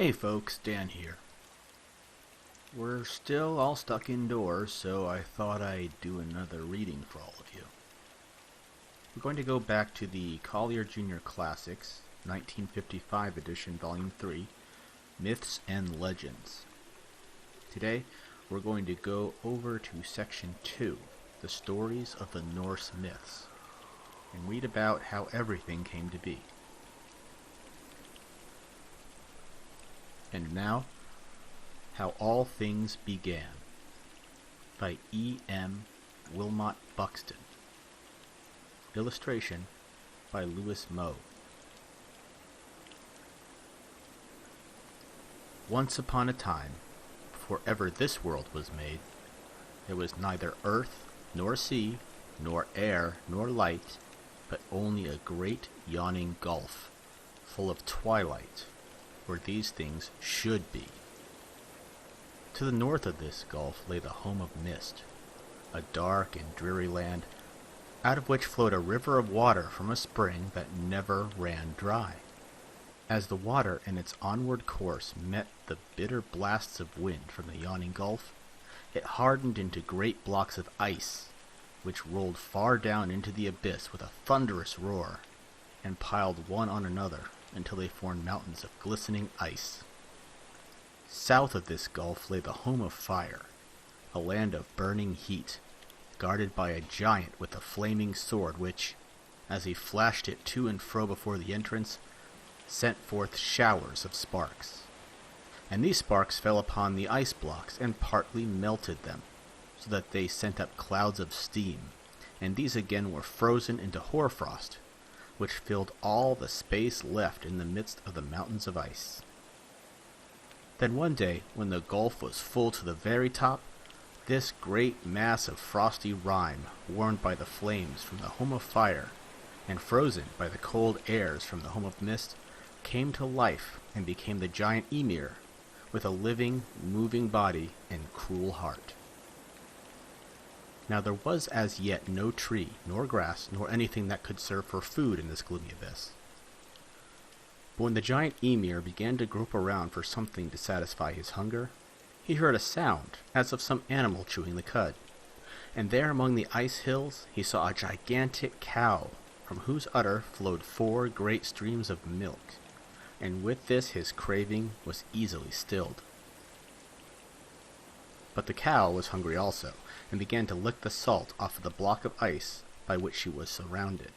Hey folks, Dan here. We're still all stuck indoors, so I thought I'd do another reading for all of you. We're going to go back to the Collier Junior Classics, 1955 edition, Volume 3, Myths and Legends. Today, we're going to go over to Section 2, the stories of the Norse myths, and read about how everything came to be. And now, How All Things Began, by E.M. Wilmot-Buxton. Illustration by Louis Moe. Once upon a time, before ever this world was made, there was neither earth, nor sea, nor air, nor light, but only a great yawning gulf, full of twilight, where these things should be. To the north of this gulf lay the home of mist, a dark and dreary land, out of which flowed a river of water from a spring that never ran dry. As the water in its onward course met the bitter blasts of wind from the yawning gulf, it hardened into great blocks of ice, which rolled far down into the abyss with a thunderous roar, and piled one on another until they formed mountains of glistening ice. South of this gulf lay the home of fire, a land of burning heat, guarded by a giant with a flaming sword which, as he flashed it to and fro before the entrance, sent forth showers of sparks. And these sparks fell upon the ice blocks and partly melted them, so that they sent up clouds of steam, and these again were frozen into hoarfrost, which filled all the space left in the midst of the mountains of ice. Then one day, when the gulf was full to the very top, this great mass of frosty rime, warmed by the flames from the home of fire, and frozen by the cold airs from the home of mist, came to life and became the giant Ymir, with a living, moving body and cruel heart. Now there was as yet no tree, nor grass, nor anything that could serve for food in this gloomy abyss. But when the giant Ymir began to grope around for something to satisfy his hunger, he heard a sound as of some animal chewing the cud, and there among the ice hills he saw a gigantic cow, from whose udder flowed 4 great streams of milk, and with this his craving was easily stilled. But the cow was hungry also, and began to lick the salt off of the block of ice by which she was surrounded.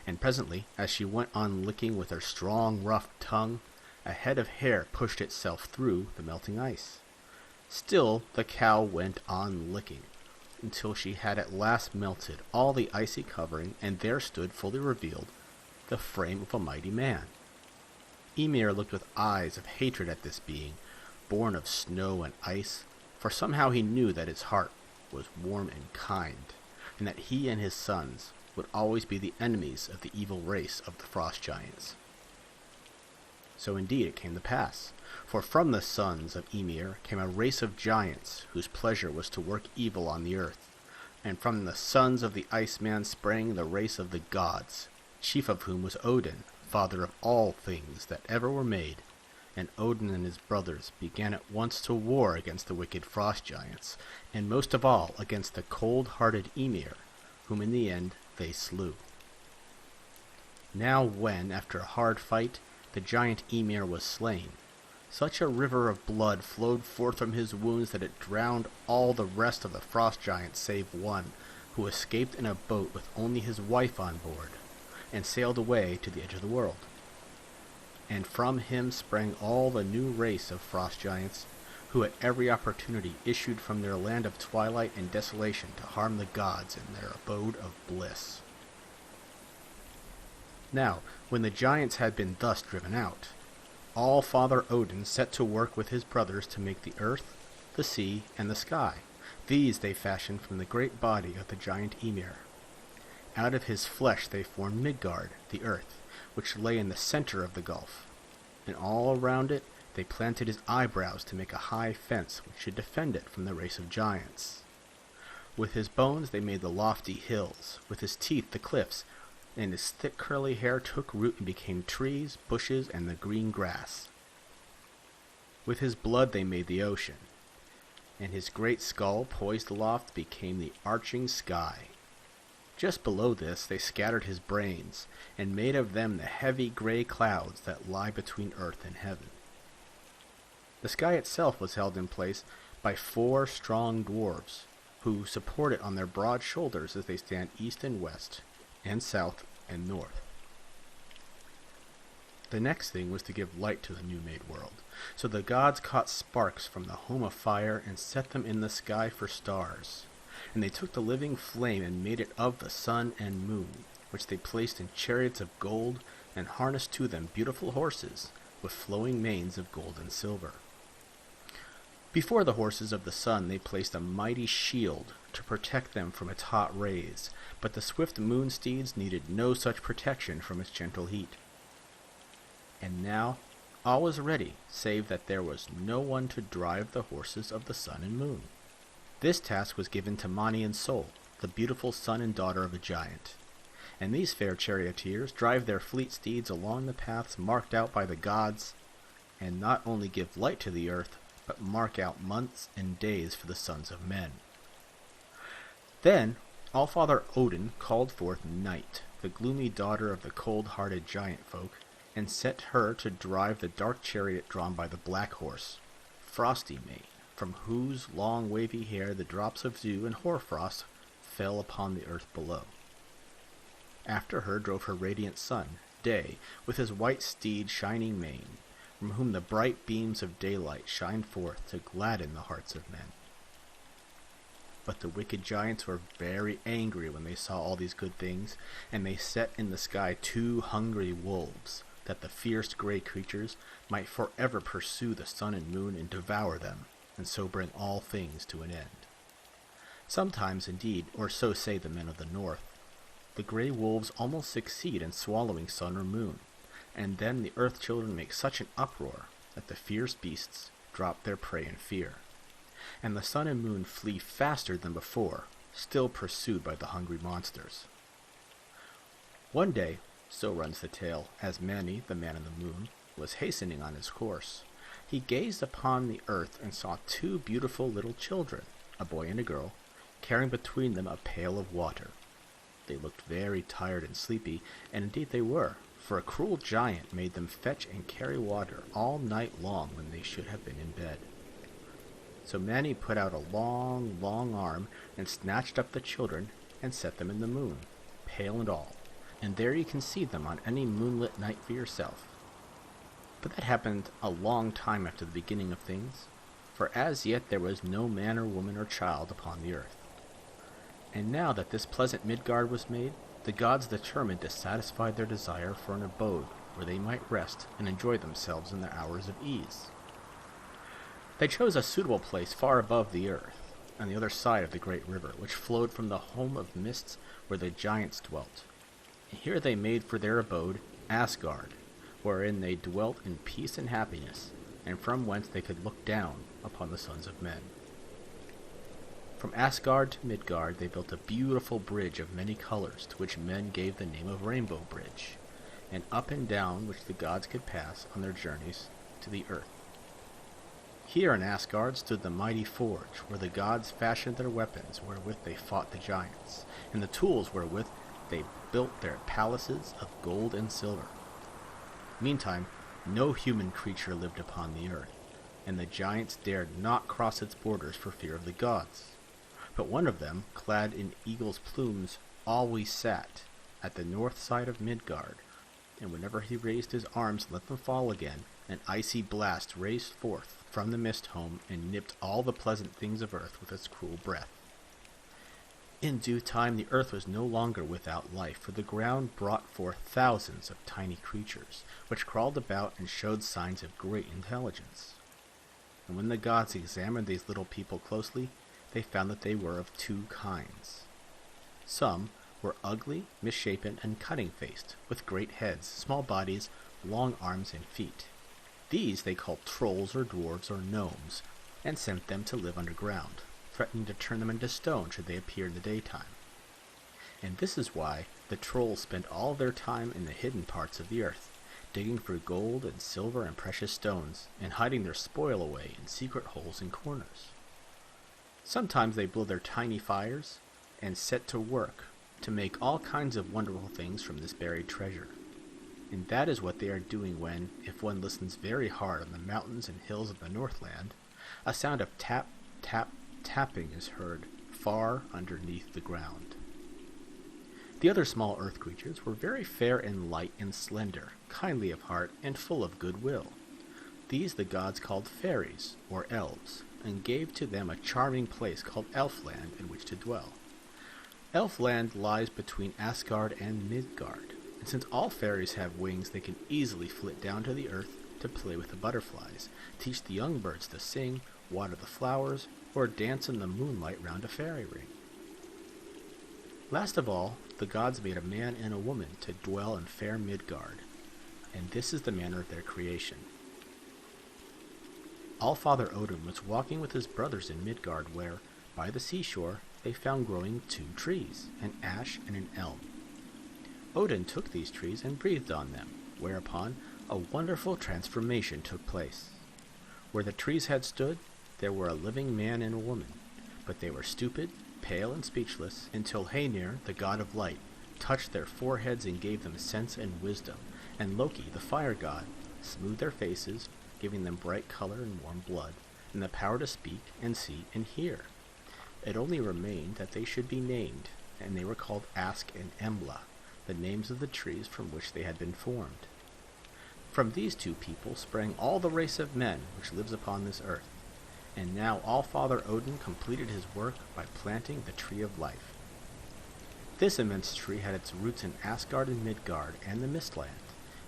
And presently, as she went on licking with her strong, rough tongue, a head of hair pushed itself through the melting ice. Still the cow went on licking, until she had at last melted all the icy covering, and there stood fully revealed the frame of a mighty man. Ymir looked with eyes of hatred at this being, born of snow and ice, for somehow he knew that his heart was warm and kind, and that he and his sons would always be the enemies of the evil race of the frost giants. So indeed it came to pass, for from the sons of Ymir came a race of giants whose pleasure was to work evil on the earth, and from the sons of the Iceman sprang the race of the gods, chief of whom was Odin, father of all things that ever were made, and Odin and his brothers began at once to war against the wicked frost giants, and most of all against the cold-hearted Ymir, whom in the end they slew. Now when, after a hard fight, the giant Ymir was slain, such a river of blood flowed forth from his wounds that it drowned all the rest of the frost giants save one, who escaped in a boat with only his wife on board, and sailed away to the edge of the world. And from him sprang all the new race of frost giants, who at every opportunity issued from their land of twilight and desolation to harm the gods in their abode of bliss. Now, when the giants had been thus driven out, all Father Odin set to work with his brothers to make the earth, the sea, and the sky. These they fashioned from the great body of the giant Ymir. Out of his flesh they formed Midgard, the earth, which lay in the center of the gulf, and all around it they planted his eyebrows to make a high fence which should defend it from the race of giants. With his bones they made the lofty hills, with his teeth the cliffs, and his thick curly hair took root and became trees, bushes, and the green grass. With his blood they made the ocean, and his great skull poised aloft became the arching sky. Just below this they scattered his brains, and made of them the heavy gray clouds that lie between earth and heaven. The sky itself was held in place by 4 strong dwarves, who support it on their broad shoulders as they stand east and west, and south and north. The next thing was to give light to the new-made world, so the gods caught sparks from the home of fire and set them in the sky for stars. And they took the living flame and made it of the sun and moon, which they placed in chariots of gold, and harnessed to them beautiful horses, with flowing manes of gold and silver. Before the horses of the sun they placed a mighty shield to protect them from its hot rays, but the swift moon steeds needed no such protection from its gentle heat. And now all was ready, save that there was no one to drive the horses of the sun and moon. This task was given to Mani and Sol, the beautiful son and daughter of a giant. And these fair charioteers drive their fleet steeds along the paths marked out by the gods, and not only give light to the earth, but mark out months and days for the sons of men. Then Allfather Odin called forth Night, the gloomy daughter of the cold-hearted giant folk, and set her to drive the dark chariot drawn by the black horse, Frosty Mane, from whose long wavy hair the drops of dew and hoarfrost fell upon the earth below. After her drove her radiant son, Day, with his white steed Shining Mane, from whom the bright beams of daylight shine forth to gladden the hearts of men. But the wicked giants were very angry when they saw all these good things, and they set in the sky 2 hungry wolves, that the fierce gray creatures might forever pursue the sun and moon and devour them, and so bring all things to an end. Sometimes, indeed, or so say the men of the north, the gray wolves almost succeed in swallowing sun or moon, and then the earth children make such an uproar that the fierce beasts drop their prey in fear, and the sun and moon flee faster than before, still pursued by the hungry monsters. One day, so runs the tale, as Mani, the man in the moon, was hastening on his course, he gazed upon the earth and saw 2 beautiful little children, a boy and a girl, carrying between them a pail of water. They looked very tired and sleepy, and indeed they were, for a cruel giant made them fetch and carry water all night long when they should have been in bed. So Mani put out a long, long arm and snatched up the children and set them in the moon, pail and all, and there you can see them on any moonlit night for yourself. But that happened a long time after the beginning of things, for as yet there was no man or woman or child upon the earth. And now that this pleasant Midgard was made, the gods determined to satisfy their desire for an abode where they might rest and enjoy themselves in their hours of ease. They chose a suitable place far above the earth, on the other side of the great river, which flowed from the home of mists where the giants dwelt. And here they made for their abode Asgard, wherein they dwelt in peace and happiness, and from whence they could look down upon the sons of men. From Asgard to Midgard they built a beautiful bridge of many colors, to which men gave the name of Rainbow Bridge, and up and down which the gods could pass on their journeys to the earth. Here in Asgard stood the mighty forge, where the gods fashioned their weapons wherewith they fought the giants, and the tools wherewith they built their palaces of gold and silver. Meantime, no human creature lived upon the earth, and the giants dared not cross its borders for fear of the gods. But one of them, clad in eagle's plumes, always sat at the north side of Midgard, and whenever he raised his arms and let them fall again, an icy blast raced forth from the mist home and nipped all the pleasant things of earth with its cruel breath. In due time the earth was no longer without life, for the ground brought forth thousands of tiny creatures, which crawled about and showed signs of great intelligence. And when the gods examined these little people closely, they found that they were of 2 kinds. Some were ugly, misshapen, and cunning-faced, with great heads, small bodies, long arms and feet. These they called trolls or dwarves or gnomes, and sent them to live underground, threatening to turn them into stone should they appear in the daytime. And this is why the trolls spent all their time in the hidden parts of the earth, digging for gold and silver and precious stones, and hiding their spoil away in secret holes and corners. Sometimes they build their tiny fires and set to work to make all kinds of wonderful things from this buried treasure. And that is what they are doing when, if one listens very hard on the mountains and hills of the Northland, a sound of tap, tap, tapping is heard far underneath the ground. The other small earth creatures were very fair and light and slender, kindly of heart, and full of goodwill. These the gods called fairies, or elves, and gave to them a charming place called Elfland in which to dwell. Elfland lies between Asgard and Midgard, and since all fairies have wings, they can easily flit down to the earth to play with the butterflies, teach the young birds to sing, water the flowers, or dance in the moonlight round a fairy ring. Last of all, the gods made a man and a woman to dwell in fair Midgard, and this is the manner of their creation. All-Father Odin was walking with his brothers in Midgard where, by the seashore, they found growing 2 trees, an ash and an elm. Odin took these trees and breathed on them, whereupon a wonderful transformation took place. Where the trees had stood, there were a living man and a woman, but they were stupid, pale, and speechless, until Haenir, the god of light, touched their foreheads and gave them sense and wisdom, and Loki, the fire god, smoothed their faces, giving them bright color and warm blood, and the power to speak and see and hear. It only remained that they should be named, and they were called Ask and Embla, the names of the trees from which they had been formed. From these 2 people sprang all the race of men which lives upon this earth, and now All-Father Odin completed his work by planting the Tree of Life. This immense tree had its roots in Asgard and Midgard and the Mistland,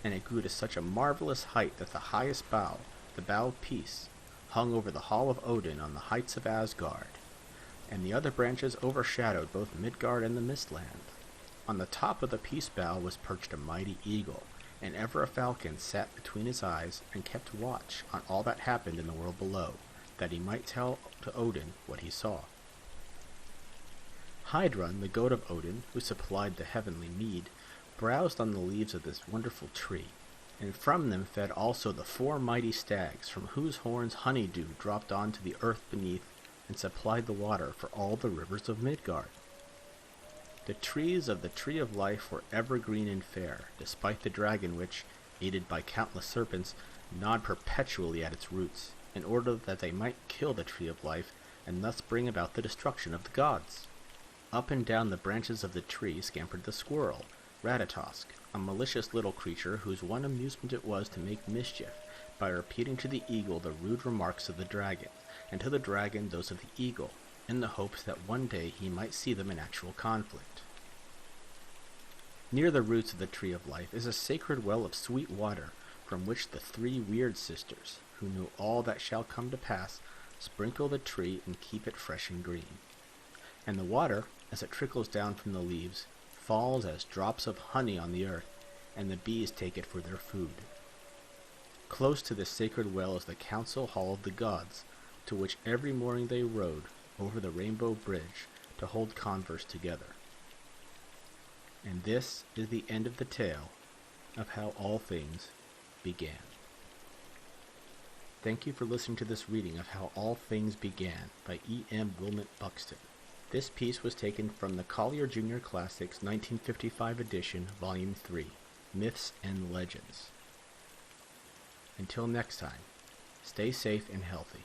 and it grew to such a marvelous height that the highest bough, the Bough of Peace, hung over the Hall of Odin on the heights of Asgard, and the other branches overshadowed both Midgard and the Mistland. On the top of the Peace Bough was perched a mighty eagle, and ever a falcon sat between his eyes and kept watch on all that happened in the world below, that he might tell to Odin what he saw. Heidrun, the goat of Odin, who supplied the heavenly mead, browsed on the leaves of this wonderful tree, and from them fed also the 4 mighty stags, from whose horns honeydew dropped on to the earth beneath, and supplied the water for all the rivers of Midgard. The trees of the Tree of Life were evergreen and fair, despite the dragon which, aided by countless serpents, gnawed perpetually at its roots, in order that they might kill the Tree of Life, and thus bring about the destruction of the gods. Up and down the branches of the tree scampered the squirrel, Ratatosk, a malicious little creature whose one amusement it was to make mischief by repeating to the eagle the rude remarks of the dragon, and to the dragon those of the eagle, in the hopes that one day he might see them in actual conflict. Near the roots of the Tree of Life is a sacred well of sweet water, from which the 3 weird sisters, who knew all that shall come to pass, sprinkle the tree and keep it fresh and green. And the water, as it trickles down from the leaves, falls as drops of honey on the earth, and the bees take it for their food. Close to this sacred well is the council hall of the gods, to which every morning they rode over the rainbow bridge to hold converse together. And this is the end of the tale of how all things began. Thank you for listening to this reading of How All Things Began by E.M. Wilmot-Buxton. This piece was taken from the Collier Junior Classics 1955 edition, Volume 3, Myths and Legends. Until next time, stay safe and healthy.